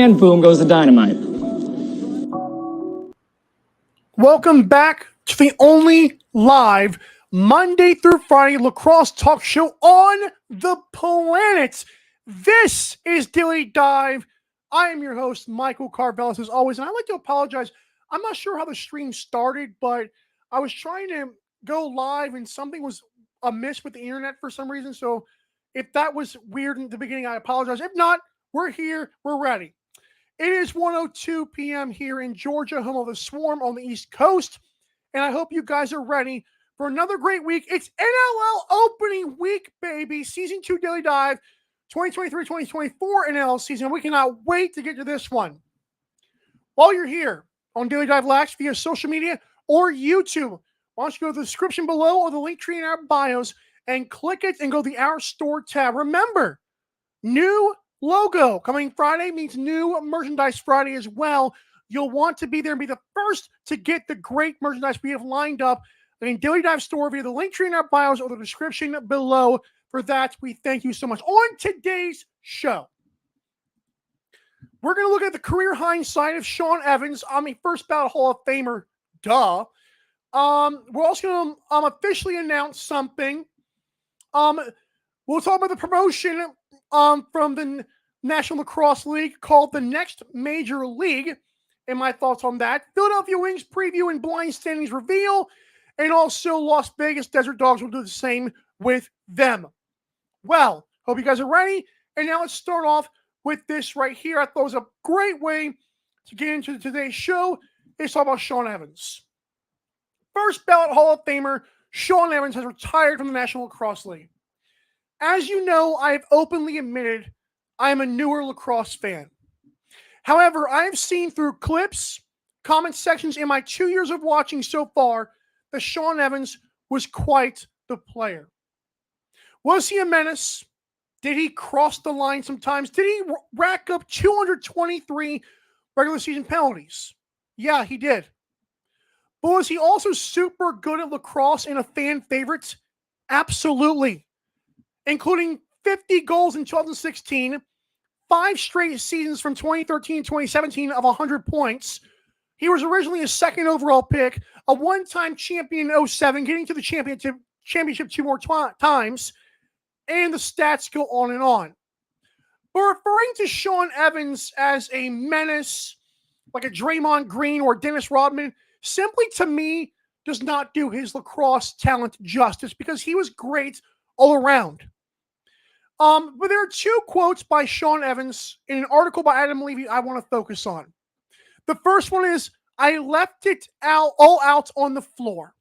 and boom goes the dynamite. Welcome back to the only live Monday through Friday lacrosse talk show on the planet. This is Daily Dive. I am your host, Michael Carvelis, as always, and I'd like to apologize. I'm not sure how the stream started, but I was trying to go live and something was amiss with the internet for some reason. So if that was weird in the beginning, I apologize. If not, we're here. We're ready. It is 1:02 p.m. here in Georgia, home of the Swarm on the East Coast. And I hope you guys are ready for another great week. It's NLL opening week, baby. Season 2 Daily Dive, 2023-2024 NLL season. We cannot wait to get to this one. While you're here on Daily Dive Lax via social media or YouTube, why don't you go to the description below or the link tree in our bios and click it and go to the Our Store tab. Remember, new logo coming Friday means new merchandise Friday as well. You'll want to be there and be the first to get the great merchandise we have lined up in Daily Dive Store via the link tree in our bios or the description below. For that, we thank you so much. On today's show, we're going to look at the career hindsight of Shawn Evans. First ballot Hall of Famer, duh. We're also going to officially announce something. We'll talk about the promotion from the National Lacrosse League called the Next Major League, and my thoughts on that. Philadelphia Wings preview and blind standings reveal, and also Las Vegas Desert Dogs will do the same with them. Well, hope you guys are ready, and now let's start off with this right here. I thought it was a great way to get into today's show. It's all about Shawn Evans. First ballot Hall of Famer, Shawn Evans has retired from the National Lacrosse League. As you know, I have openly admitted I am a newer lacrosse fan. However, I have seen through clips, comment sections in my 2 years of watching so far that Shawn Evans was quite the player. Was he a menace? Did he cross the line sometimes? Did he rack up 223 regular season penalties? Yeah, he did. But was he also super good at lacrosse and a fan favorite? Absolutely. Including 50 goals in 2016, 5 straight seasons from 2013 to 2017 of 100 points. He was originally a second overall pick, a one-time champion in 07, getting to the championship 2 more times, and the stats go on and on. But referring to Shawn Evans as a menace, like a Draymond Green or Dennis Rodman, simply to me does not do his lacrosse talent justice because he was great all around. But there are 2 quotes by Shawn Evans in an article by Adam Levy I want to focus on. The first one is, "I left it all out on the floor."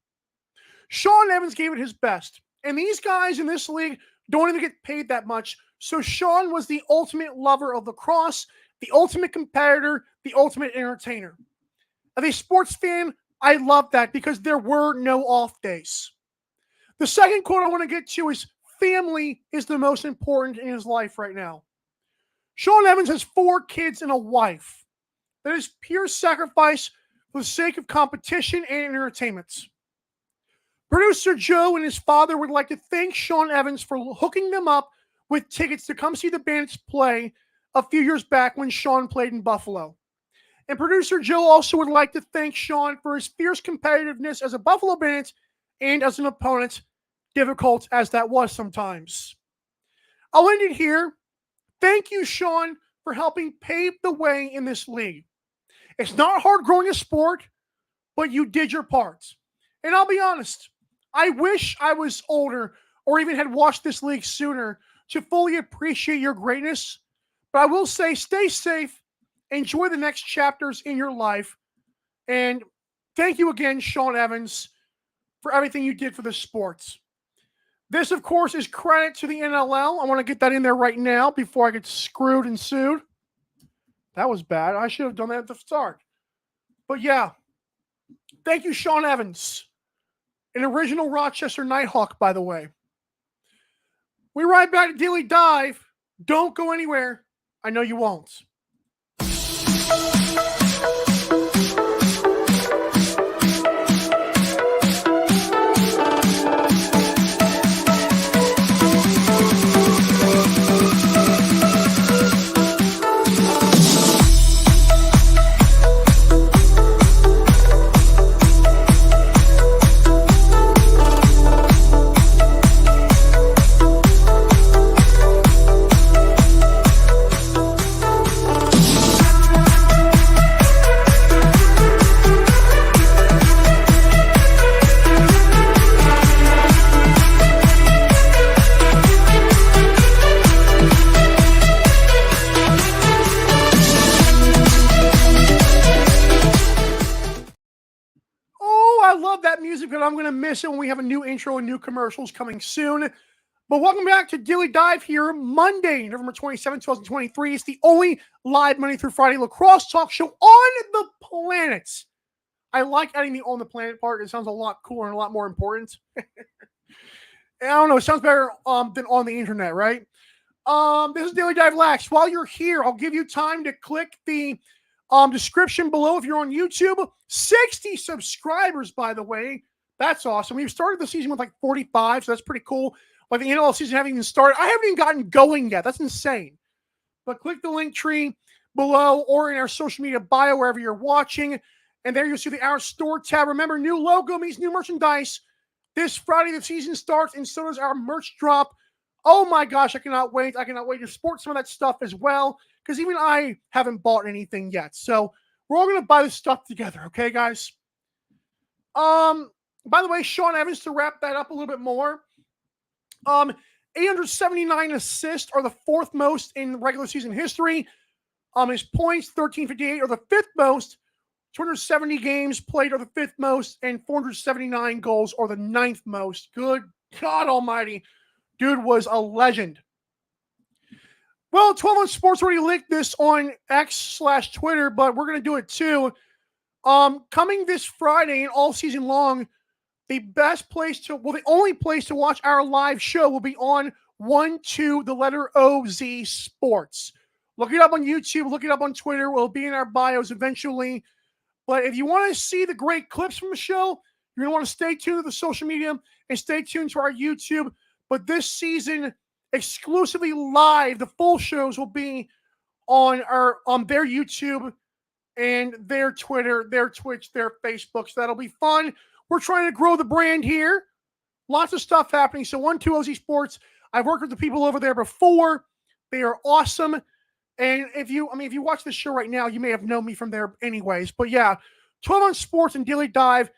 Shawn Evans gave it his best. And these guys in this league don't even get paid that much. So Shawn was the ultimate lover of lacrosse, the ultimate competitor, the ultimate entertainer. As a sports fan, I love that because there were no off days. The second quote I want to get to is, "Family is the most important in his life right now." Shawn Evans has 4 kids and a wife. That is pure sacrifice for the sake of competition and entertainment. Producer Joe and his father would like to thank Shawn Evans for hooking them up with tickets to come see the Bandits play a few years back when Shawn played in Buffalo. And producer Joe also would like to thank Shawn for his fierce competitiveness as a Buffalo Bandit and as an opponent, difficult as that was sometimes. I'll end it here. Thank you, Shawn, for helping pave the way in this league. It's not hard growing a sport, but you did your part. And I'll be honest, I wish I was older or even had watched this league sooner to fully appreciate your greatness. But I will say, stay safe, enjoy the next chapters in your life, and thank you again, Shawn Evans, for everything you did for the sports. This, of course, is credit to the NLL. I want to get that in there right now before I get screwed and sued. That was bad. I should have done that at the start. But yeah, thank you, Shawn Evans. An original Rochester Nighthawk, by the way. We ride back to Daily Dive. Don't go anywhere. I know you won't. music, but I'm going to miss it when we have a new intro and new commercials coming soon. But welcome back to Daily Dive here, Monday, November 27, 2023. It's the only live Monday through Friday lacrosse talk show on the planet. I like adding the on the planet part. It sounds a lot cooler and a lot more important. I don't know. It sounds better than on the internet, right? This is Daily Dive Lax. While you're here, I'll give you time to click the description below if you're on YouTube. 60 subscribers, by the way. That's awesome. We've started the season with like 45, so that's pretty cool. Like the NLL season haven't even started. I haven't even gotten going yet. That's insane. But click the link tree below or in our social media bio wherever you're watching. And there you'll see the Our Store tab. Remember, new logo means new merchandise. This Friday the season starts, and so does our merch drop. Oh my gosh, I cannot wait. I cannot wait to sport some of that stuff as well, because even I haven't bought anything yet. So we're all going to buy this stuff together, okay, guys? By the way, Shawn Evans, to wrap that up a little bit more, 879 assists are the fourth most in regular season history. His points, 1358, are the fifth most. 270 games played are the fifth most, and 479 goals are the ninth most. Good God almighty. Dude was a legend. Well, 12 on Sports already linked this on X/Twitter, but we're going to do it too. Coming this Friday and all season long, the only place to watch our live show will be on 12 Sports. Look it up on YouTube, look it up on Twitter. It will be in our bios eventually. But if you want to see the great clips from the show, you're going to want to stay tuned to the social media and stay tuned to our YouTube. But this season, exclusively live, the full shows will be on their YouTube and their Twitter, their Twitch, their Facebook. So that'll be fun. We're trying to grow the brand here. Lots of stuff happening. So 12 Sports, I've worked with the people over there before. They are awesome. And if you watch this show right now, you may have known me from there anyways. But yeah, 12 on Sports and Daily Dive.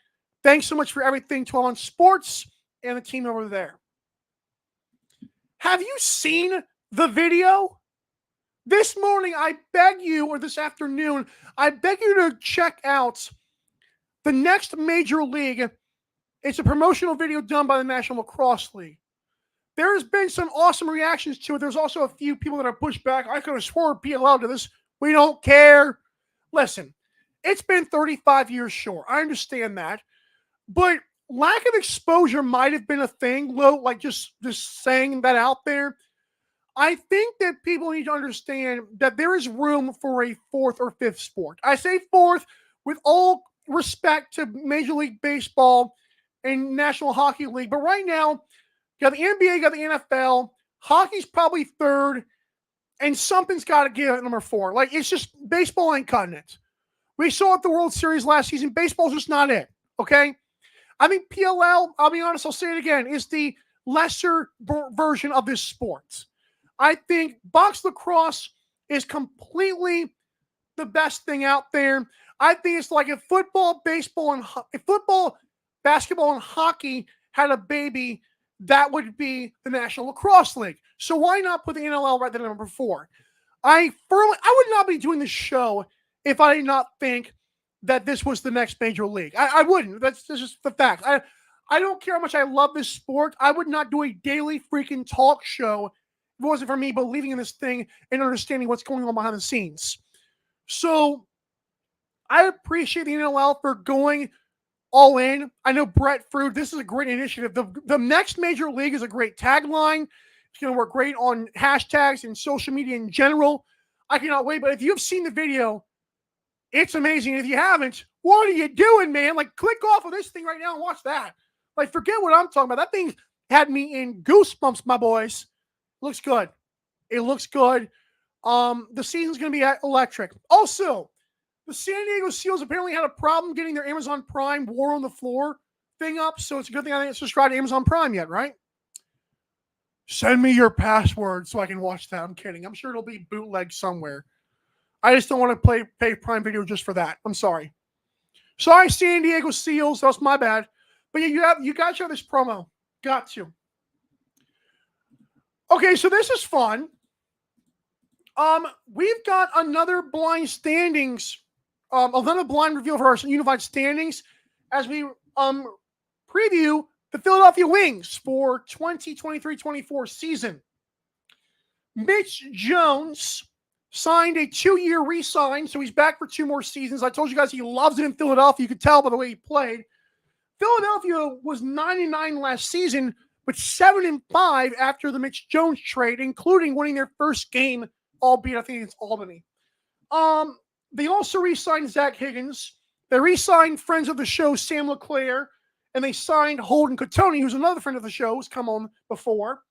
Thanks so much for everything, 12 on Sports and the team over there. Have you seen the video? This morning, I beg you, or this afternoon, I beg you to check out the next major league. It's a promotional video done by the National Lacrosse League. There has been some awesome reactions to it. There's also a few people that are pushed back. I could have sworn PLL to this. We don't care. Listen, it's been 35 years, sure. I understand that. But lack of exposure might have been a thing, like just saying that out there. I think that people need to understand that there is room for a fourth or fifth sport. I say fourth with all respect to Major League Baseball and National Hockey League. But right now, you got the NBA, you got the NFL. Hockey's probably third, and something's got to give at number four. Like, it's just baseball ain't cutting it. We saw at the World Series last season. Baseball's just not it, okay? I think PLL, I'll be honest, I'll say it again, is the lesser version of this sport. I think box lacrosse is completely the best thing out there. I think it's like if football, basketball, and hockey had a baby, that would be the National Lacrosse League. So why not put the NLL right there at number four? I would not be doing this show if I did not think that this was the next major league. I wouldn't. That's just the fact. I don't care how much I love this sport. I would not do a daily freaking talk show if it wasn't for me believing in this thing and understanding what's going on behind the scenes. So I appreciate the NLL for going all in. I know Brett Fruit, this is a great initiative. The next major league is a great tagline. It's going to work great on hashtags and social media in general. I cannot wait. But if you've seen the video, it's amazing. If you haven't, what are you doing, man? Like, click off of this thing right now and watch that. Like, forget what I'm talking about. That thing had me in goosebumps, my boys. Looks good. It looks good. The season's going to be electric. Also, the San Diego Seals apparently had a problem getting their Amazon Prime War on the Floor thing up, so it's a good thing I didn't subscribe to Amazon Prime yet, right? Send me your password so I can watch that. I'm kidding. I'm sure it'll be bootleg somewhere. I just don't want to pay Prime Video just for that. I'm sorry. Sorry, San Diego Seals. That's my bad. But yeah, you got to have this promo. Got to. Okay, so this is fun. We've got another blind standings, another blind reveal for our unified standings as we preview the Philadelphia Wings for 2023-24 season. Mitch Jones signed a 2-year re-sign, so he's back for 2 more seasons. I told you guys he loves it in Philadelphia. You could tell by the way he played. Philadelphia was 9-9 last season, but 7-5 after the Mitch Jones trade, including winning their first game, albeit I think it's Albany. They also re-signed Zach Higgins. They re-signed friends of the show, Sam LeClaire, and they signed Holden Cotoni, who's another friend of the show, who's come on before.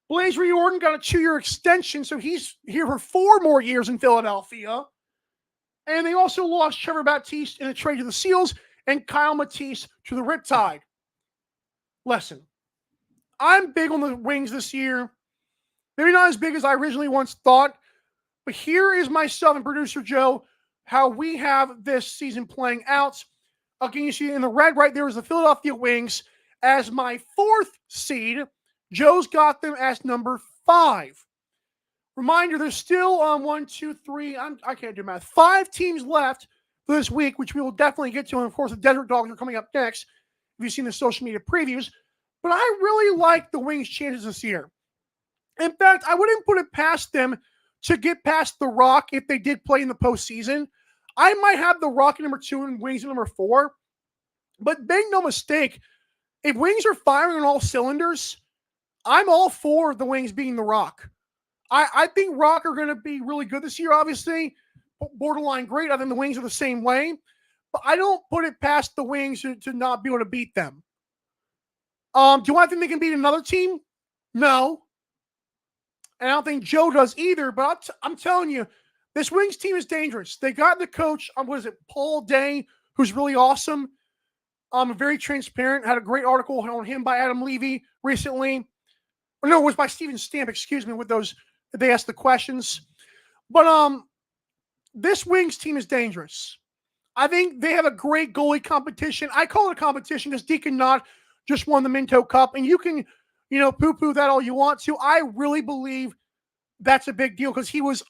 Blaze Riordan got a 2-year extension, so he's here for 4 more years in Philadelphia. And they also lost Trevor Baptiste in a trade to the Seals and Kyle Matisse to the Riptide. Listen, I'm big on the Wings this year. Maybe not as big as I originally once thought, but here is myself and producer Joe, how we have this season playing out. Again, you see in the red right there is the Philadelphia Wings as my 4th seed. Joe's got them as number 5. Reminder, there's still 1, 2, 3, I can't do math. 5 teams left for this week, which we will definitely get to. And of course, the Desert Dogs are coming up next, if you've seen the social media previews. But I really like the Wings' chances this year. In fact, I wouldn't put it past them to get past the Rock if they did play in the postseason. I might have the Rock at number 2 and Wings at number 4. But make no mistake, if Wings are firing on all cylinders, I'm all for the Wings being the Rock. I think Rock are going to be really good this year, obviously. Borderline great. I think the Wings are the same way. But I don't put it past the Wings to not be able to beat them. Do I think they can beat another team? No. And I don't think Joe does either. But I'm telling you, this Wings team is dangerous. They got the coach, Paul Day, who's really awesome. Very transparent. Had a great article on him by Adam Levy recently. Or no, it was by Steven Stamp, excuse me, with those, they asked the questions. But this Wings team is dangerous. I think they have a great goalie competition. I call it a competition because Deacon Knott just won the Minto Cup. And you can, poo-poo that all you want to. I really believe that's a big deal because he was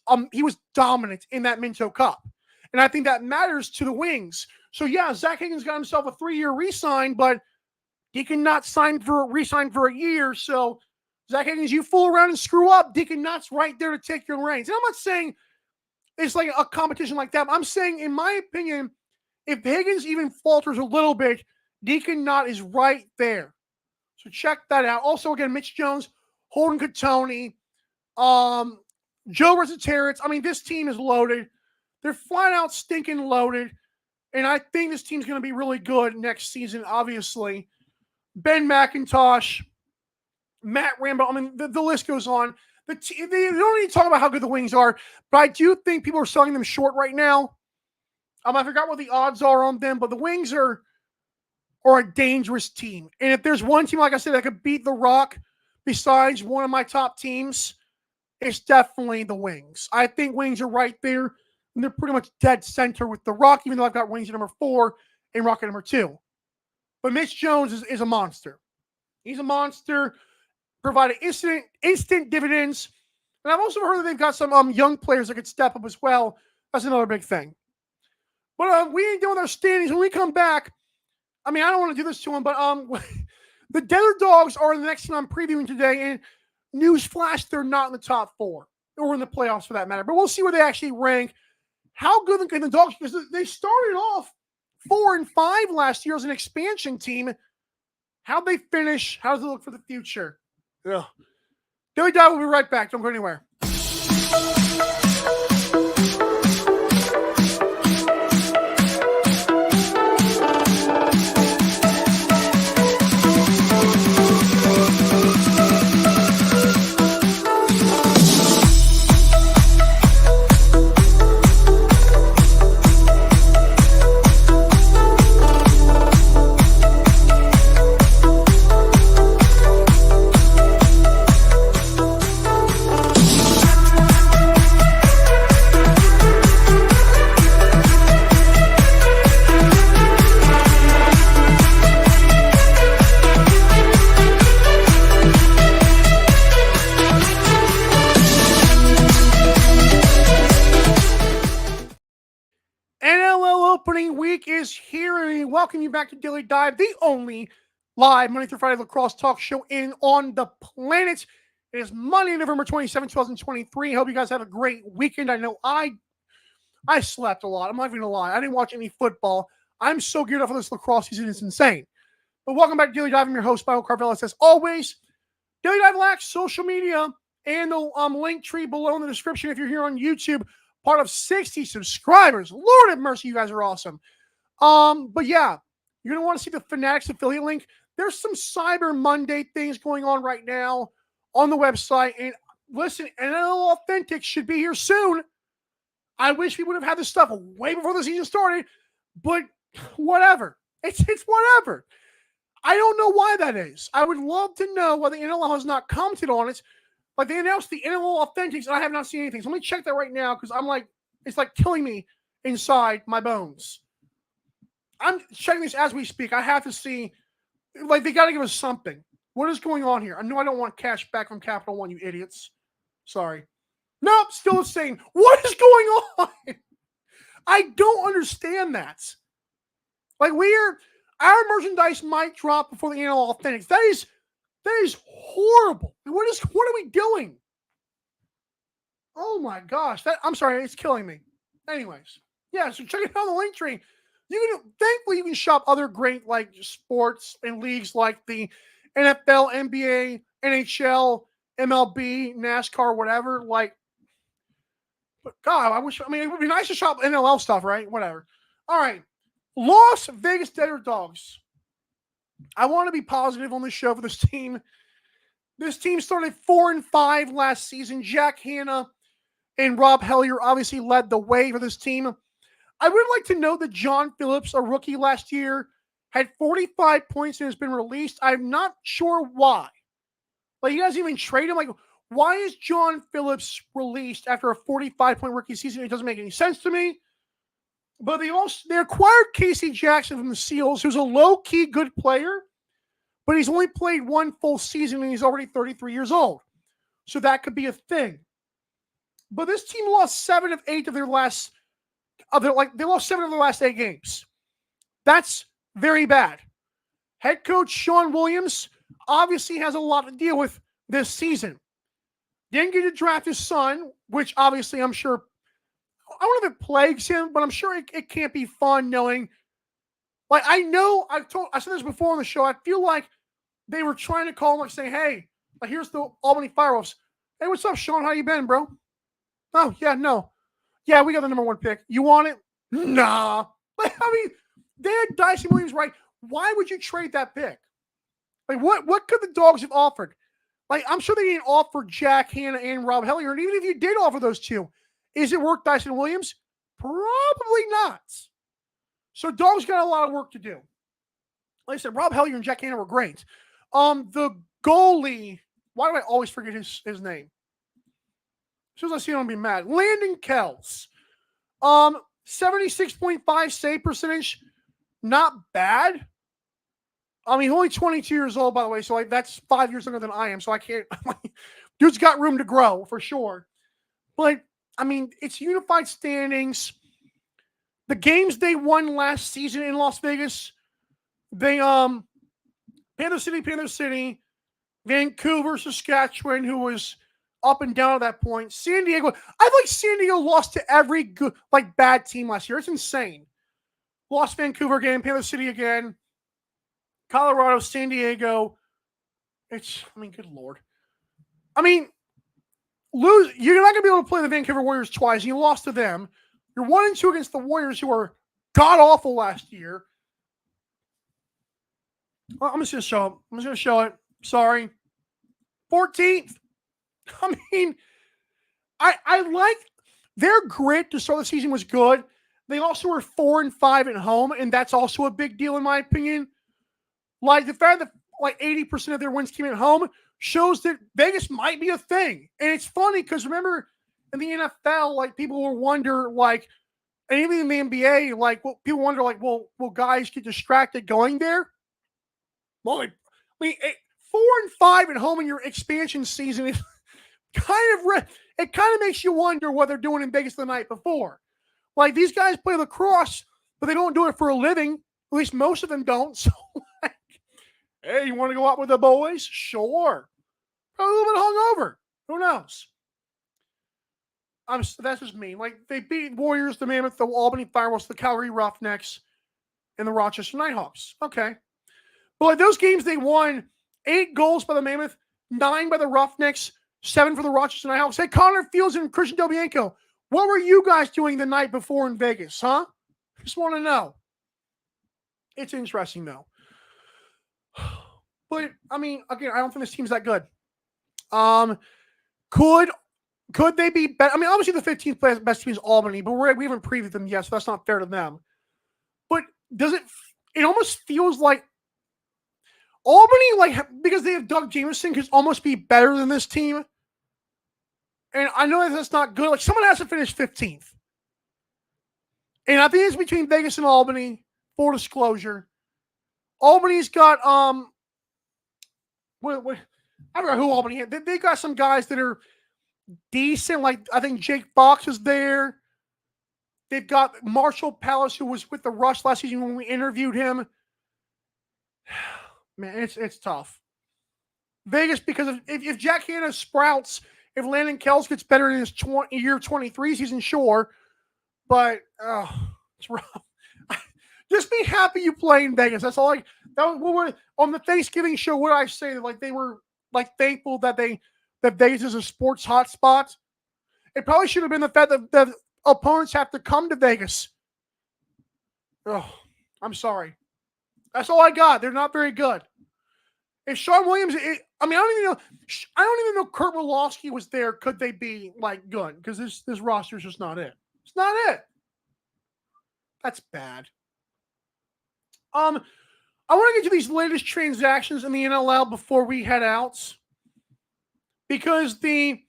dominant in that Minto Cup. And I think that matters to the Wings. So, yeah, Zach Higgins got himself a 3-year re-sign, but Deacon Knott re-signed for a year. So, Zach Higgins, you fool around and screw up, Deacon Knott's right there to take your reins. And I'm not saying it's like a competition like that. I'm saying, in my opinion, if Higgins even falters a little bit, Deacon Knott is right there. So check that out. Also, again, Mitch Jones, Holden Cotoni, Joe Resetarits. I mean, this team is loaded. They're flat out stinking loaded. And I think this team's going to be really good next season, obviously. Ben McIntosh, Matt Rambo. I mean, the list goes on. They don't need to talk about how good the Wings are, but I do think people are selling them short right now. I forgot what the odds are on them, but the Wings are a dangerous team. And if there's one team, like I said, that could beat the Rock besides one of my top teams, it's definitely the Wings. I think Wings are right there, and they're pretty much dead center with the Rock, even though I've got Wings at number 4 and Rock at number 2. But Mitch Jones is a monster. He's a monster. Provided instant dividends. And I've also heard that they've got some young players that could step up as well. That's another big thing. But we ain't doing our standings. When we come back, I don't want to do this to them, but the Desert Dogs are the next team I'm previewing today. And newsflash, they're not in the top 4 or in the playoffs for that matter. But we'll see where they actually rank. How good can the Dogs, because they started off 4-5 last year as an expansion team. How'd they finish? How does it look for the future? Yeah. Daily Dive will be right back. Don't go anywhere. NLL opening week is here, and we welcome you back to Daily Dive, the only live Monday through Friday lacrosse talk show in on the planet. It is Monday, November 27, 2023. Hope you guys have a great weekend. I know I slept a lot. I'm not even gonna lie. I didn't watch any football. I'm so geared up for this lacrosse season. It's insane. But welcome back to Daily Dive. I'm your host, Michael Carvelis. As always, Daily Dive lacks social media and the link tree below in the description if you're here on YouTube. Part of 60 subscribers. Lord have mercy, you guys are awesome. But yeah, you're going to want to see the Fanatics affiliate link. There's some Cyber Monday things going on right now on the website. And listen, NLL Authentic should be here soon. I wish we would have had this stuff way before the season started, but whatever. It's whatever. I don't know why that is. I would love to know why the NLL has not commented on it. Like, they announced the NLL Authentics, and I have not seen anything. So let me check that right now, because I'm like, it's like killing me inside my bones. I'm checking this as we speak. I have to see, like, they got to give us something. What is going on here? I know I don't want cash back from Capital One, you idiots. Sorry. Nope, still the same. What is going on? I don't understand that. Like, our merchandise might drop before the NLL Authentics. That is horrible. What are we doing? Oh my gosh. I'm sorry, it's killing me. Anyways, yeah, so check it out on the link tree. Thankfully, you can shop other great like sports and leagues like the NFL, NBA, NHL, MLB, NASCAR, whatever. Like, but God, it would be nice to shop NLL stuff, right? Whatever. All right. Las Vegas Dead or Dogs. I want to be positive on this show for this team. This team started 4-5 last season. Jack Hanna and Rob Hellier obviously led the way for this team. I would like to know that John Phillips, a rookie last year, had 45 points and has been released. I'm not sure why. Like, you guys even trade him? Like, why is John Phillips released after a 45-point rookie season? It doesn't make any sense to me. But they acquired Casey Jackson from the Seals, who's a low-key good player, but he's only played one full season and he's already 33 years old. So that could be a thing. But this team lost 7 of 8 of their last they lost 7 of their last 8 games. That's very bad. Head coach Shawn Williams obviously has a lot to deal with this season. Didn't get to draft his son, which obviously I'm sure, I don't know if it plagues him, but I'm sure it can't be fun knowing. Like, I said this before on the show, I feel like they were trying to call him, like, saying, hey, like, here's the Albany Firewolves. Hey, what's up, Shawn? How you been, bro? Oh, yeah, no. Yeah, we got the number 1 pick. You want it? Nah. Like, I mean, they had Dyson Williams, right? Why would you trade that pick? Like, what could the Dogs have offered? Like, I'm sure they didn't offer Jack Hanna and Rob Hellier. And even if you did offer those two, is it worth Dyson Williams? Probably not. So Dogs got a lot of work to do. Like I said, Rob Hellier and Jack Hanna were great. The goalie, why do I always forget his name? As soon as I see him, I'll be mad. Landon Kells. 76.5 save percentage. Not bad. I mean, only 22 years old, by the way, so like that's 5 years younger than I am, so I can't. Dude's got room to grow, for sure. But, I mean, it's unified standings. The games they won last season in Las Vegas, they, Panther City, Vancouver, Saskatchewan, who was up and down at that point. San Diego, I feel like San Diego lost to every good, like, bad team last year. It's insane. Lost Vancouver again, Panther City again, Colorado, San Diego. Good Lord. I mean, you're not going to be able to play the Vancouver Warriors twice. You lost to them. You're 1-2 against the Warriors, who were god-awful last year. Well, I'm just going to show it. Sorry. 14th. I mean, I like their grit to start the season was good. They also were 4-5 at home, and that's also a big deal in my opinion. Like, the fact that like 80% of their wins came at home shows that Vegas might be a thing. And it's funny because remember in the NFL, like, people will wonder, like, and even in the NBA, like, people wonder, like, will guys get distracted going there? Well, I mean, 4-5 at home in your expansion season is kind of makes you wonder what they're doing in Vegas the night before. Like, these guys play lacrosse, but they don't do it for a living. At least most of them don't. So, like, Hey, you want to go out with the boys? Sure. Probably a little bit hungover. Who knows? That's just me. Like, they beat Warriors, the Mammoth, the Albany Firewolves, the Calgary Roughnecks, and the Rochester Nighthawks. Okay. But like those games, they won 8 goals by the Mammoth, 9 by the Roughnecks, 7 for the Rochester Nighthawks. Hey, Connor Fields and Christian Delbianco, what were you guys doing the night before in Vegas, huh? Just want to know. It's interesting, though. But, I mean, again, I don't think this team's that good. Could they be better? I mean, obviously the 15th best team is Albany, but we haven't previewed them yet, so that's not fair to them. But does it almost feels like Albany, like, because they have Doug Jameson, could almost be better than this team. And I know that's not good. Like, someone has to finish 15th. And I think it's between Vegas and Albany, full disclosure. Albany's got, I don't know who Albany had. They got some guys that are decent. Like, I think Jake Fox is there. They've got Marshall Palace, who was with the Rush last season when we interviewed him. Man, it's tough. Vegas, because if Jack Hanna sprouts, if Landon Kells gets better in his year 23 season, sure. But it's rough. Just be happy you play in Vegas. That's all. On the Thanksgiving show, what did I say? That like they were like thankful that Vegas is a sports hotspot. It probably should have been the fact that the opponents have to come to Vegas. Oh, I'm sorry. That's all I got. They're not very good. If Shawn Williams, I don't even know Kurt Wolofsky was there. Could they be like good? Because this roster is just not it. It's not it. That's bad. I want to get to these latest transactions in the NLL before we head out, because they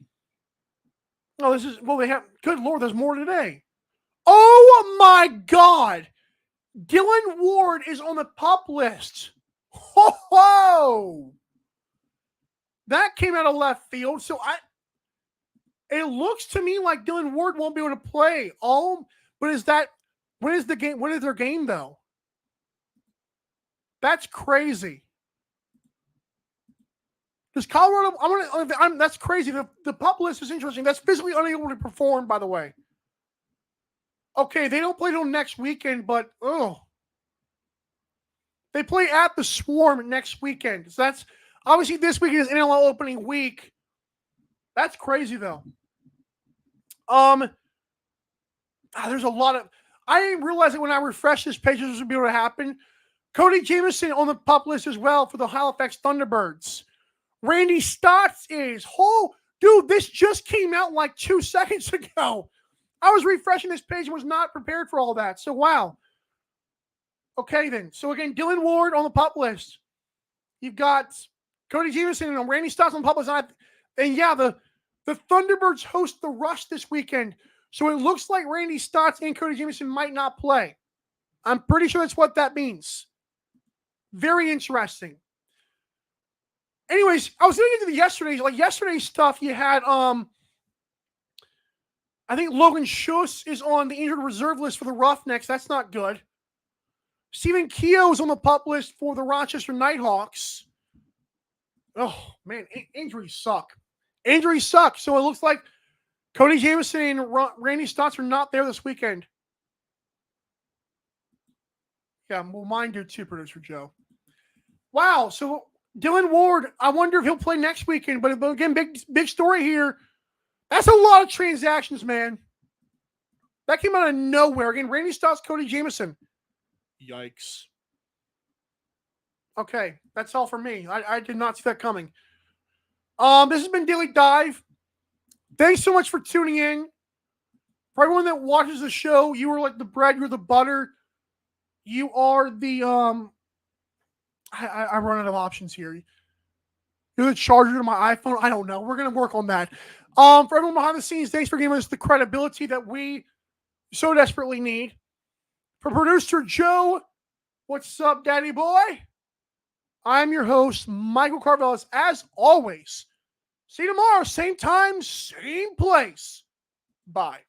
have, good Lord, there's more today. Oh my God. Dylan Ward is on the PUP list. Ho! That came out of left field. So it looks to me like Dylan Ward won't be able to play. When is the game? When is their game though? That's crazy. Does Colorado? That's crazy. The PUP list is interesting. That's physically unable to perform, by the way. Okay, they don't play till next weekend, but they play at the Swarm next weekend. So that's obviously this weekend is NLL opening week. That's crazy though. There's a lot of. I didn't realize that when I refreshed this page, this would be able to happen. Cody Jamieson on the PUP list as well for the Halifax Thunderbirds. Randy Stotts is. Dude, this just came out like 2 seconds ago. I was refreshing this page and was not prepared for all that. So, wow. Okay, then. So, again, Dylan Ward on the PUP list. You've got Cody Jamieson and Randy Stotts on the PUP list. And yeah, the Thunderbirds host the Rush this weekend. So, it looks like Randy Stotts and Cody Jamieson might not play. I'm pretty sure that's what that means. Very interesting. Anyways, I was looking into yesterday's stuff. You had I think Logan Schuss is on the injured reserve list for the Roughnecks. That's not good. Stephen Keogh is on the PUP list for the Rochester Nighthawks. Oh man, injuries suck. Injuries suck. So it looks like Cody Jamieson and Randy Stotts are not there this weekend. Yeah, well, mine do too, producer Joe. Wow, so Dylan Ward, I wonder if he'll play next weekend. But again, big story here. That's a lot of transactions, man. That came out of nowhere. Again, Randy Stotts, Cody Jamieson. Yikes. Okay, that's all for me. I did not see that coming. This has been Daily Dive. Thanks so much for tuning in. For everyone that watches the show, you are like the bread, you're the butter. You are the I run out of options here. You're the charger to my iPhone. I don't know. We're gonna work on that. For everyone behind the scenes, thanks for giving us the credibility that we so desperately need. For producer Joe, what's up, Daddy boy? I'm your host, Michael Carvelis, as always. See you tomorrow, same time, same place. Bye.